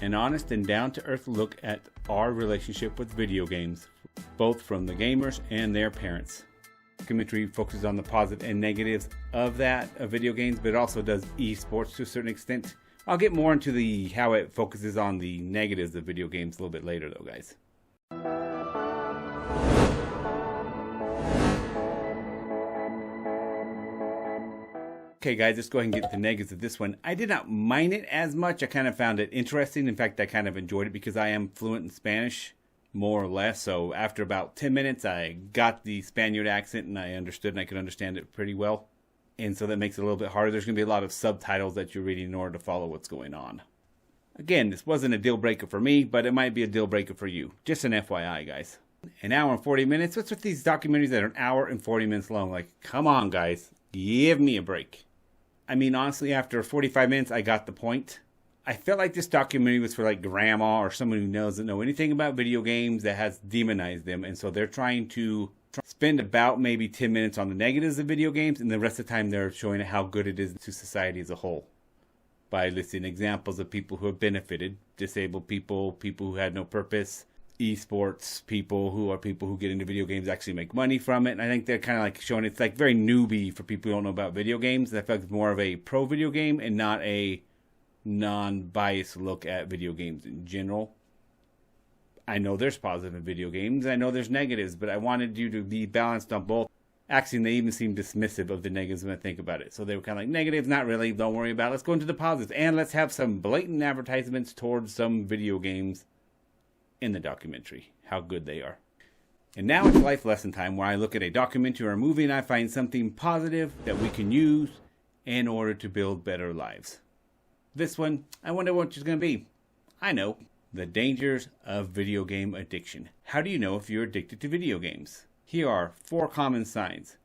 An honest and down-to-earth look at our relationship with video games, both from the gamers and their parents. The documentary focuses on the positive and negatives of video games, but it also does esports to a certain extent. I'll get more into how it focuses on the negatives of video games a little bit later though, guys. Okay guys, let's go ahead and get the negatives of this one. I did not mind it as much. I kind of found it interesting. In fact, I kind of enjoyed it because I am fluent in Spanish, more or less. So after about 10 minutes, I got the Spaniard accent and I understood and I could understand it pretty well. And so that makes it a little bit harder. There's going to be a lot of subtitles that you're reading in order to follow what's going on. Again, this wasn't a deal breaker for me, but it might be a deal breaker for you. Just an FYI, guys. An hour and 40 minutes? What's with these documentaries that are an hour and 40 minutes long? Like, come on, guys. Give me a break. I mean, honestly, after 45 minutes, I got the point. I felt like this documentary was for like grandma or someone who doesn't know anything about video games that has demonized them. And so they're trying to spend about maybe 10 minutes on the negatives of video games. And the rest of the time, they're showing how good it is to society as a whole. By listing examples of people who have benefited, disabled people, people who had no purpose, esports people who get into video games actually make money from it. And I think they're kind of like showing it's like very newbie for people who don't know about video games. I feel like it's more of a pro video game and not a non-biased look at video games in general. I know there's positive in video games. I know there's negatives, but I wanted you to be balanced on both. Actually, they even seem dismissive of the negatives when I think about it. So they were kind of like, negatives, not really, don't worry about it. Let's go into the positives. And let's have some blatant advertisements towards some video games in the documentary, how good they are. And now it's life lesson time, where I look at a documentary or a movie and I find something positive that we can use in order to build better lives. This one, I wonder what it's going to be. I know. The dangers of video game addiction. How do you know if you're addicted to video games? Here are 4 common signs.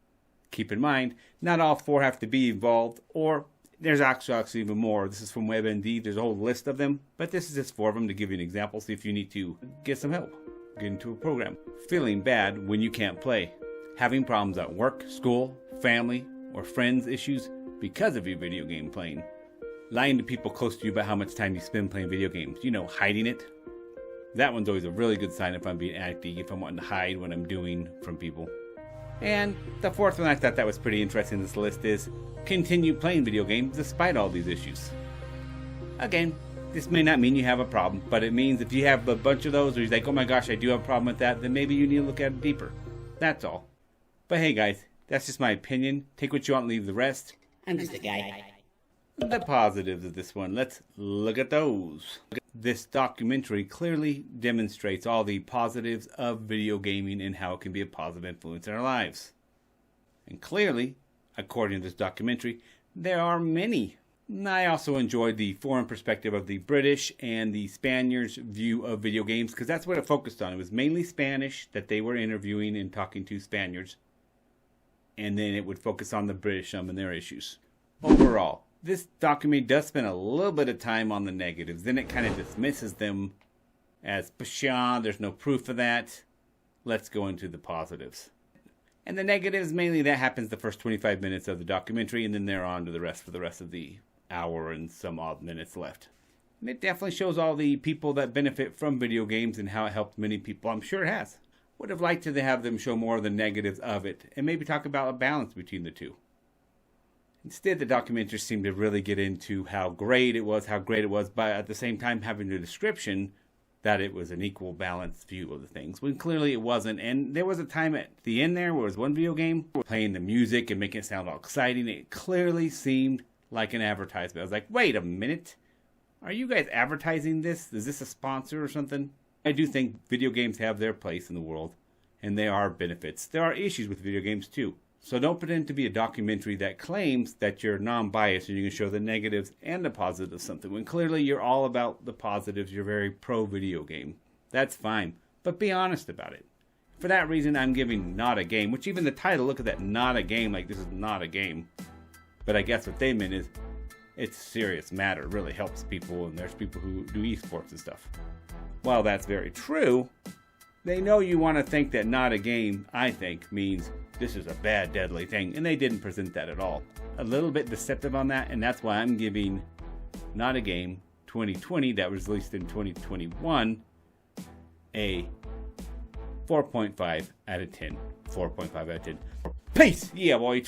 Keep in mind, not all 4 have to be involved, or there's actually even more. This is from WebMD. There's a whole list of them, but this is just 4 of them to give you an example. See if you need to get some help. Get into a program. Feeling bad when you can't play. Having problems at work, school, family, or friends issues because of your video game playing. Lying to people close to you about how much time you spend playing video games. You know, hiding it. That one's always a really good sign if I'm being active, if I'm wanting to hide what I'm doing from people. And the 4th one, I thought that was pretty interesting in this list, is continue playing video games despite all these issues. Again, this may not mean you have a problem, but it means if you have a bunch of those, or you're like, oh my gosh, I do have a problem with that, then maybe you need to look at it deeper. That's all. But hey guys, that's just my opinion. Take what you want and leave the rest. I'm just a guy. The positives of this one, let's look at those. This documentary clearly demonstrates all the positives of video gaming and how it can be a positive influence in our lives. And clearly, according to this documentary, there are many. I also enjoyed the foreign perspective of the British and the Spaniards' view of video games, because that's what it focused on. It was mainly Spanish that they were interviewing and talking to Spaniards. And then it would focus on the British and their issues. Overall, this documentary does spend a little bit of time on the negatives. Then it kind of dismisses them as, pshaw, there's no proof of that. Let's go into the positives. And the negatives, mainly that happens the first 25 minutes of the documentary, and then they're on to the rest for the rest of the hour and some odd minutes left. And it definitely shows all the people that benefit from video games and how it helped many people. I'm sure it has. Would have liked to have them show more of the negatives of it and maybe talk about a balance between the two. Instead, the documentary seemed to really get into how great it was, but at the same time having a description that it was an equal balanced view of the things, when clearly it wasn't. And there was a time at the end there where it was one video game playing the music and making it sound all exciting. It clearly seemed like an advertisement. I was like, wait a minute. Are you guys advertising this? Is this a sponsor or something? I do think video games have their place in the world, and there are benefits. There are issues with video games too. So don't pretend to be a documentary that claims that you're non-biased and you can show the negatives and the positives of something, when clearly you're all about the positives. You're very pro-video game. That's fine, but be honest about it. For that reason, I'm giving Not a Game, which even the title, look at that, Not a Game, like this is not a game. But I guess what they meant is it's a serious matter. It really helps people, and there's people who do esports and stuff. While that's very true, they know you want to think that Not a Game, I think, means this is a bad, deadly thing. And they didn't present that at all. A little bit deceptive on that, and that's why I'm giving Not a Game 2020 that was released in 2021, a 4.5 out of 10. 4.5 out of 10. Peace! Yeah, boy.